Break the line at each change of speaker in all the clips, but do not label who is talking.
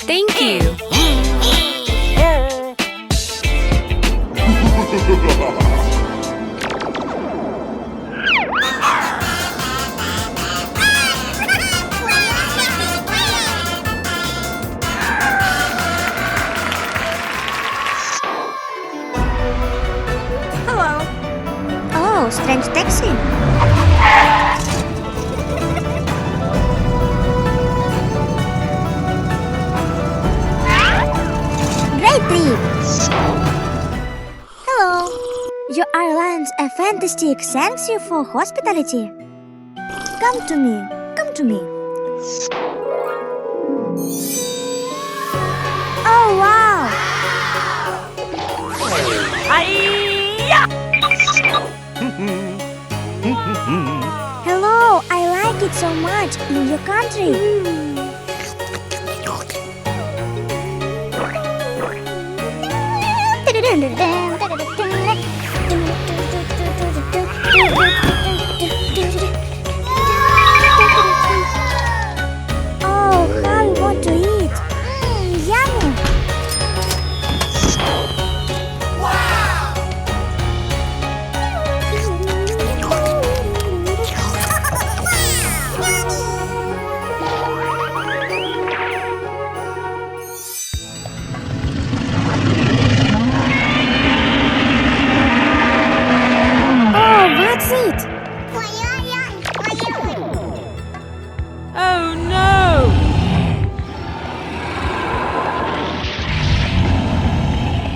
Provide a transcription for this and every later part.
Thank you.
Hello. Oh, strange taxi. Great trip. Hello. Your airlines are fantastic. Thanks you for hospitality. Come to me. Come to me. Oh, wow. Hello, I like it so much in your country. Oh, how you want to eat? Yummy. That's it.
Oh no!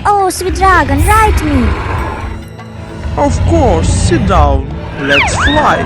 Oh, sweet dragon, ride me.
Of course, sit down. Let's fly.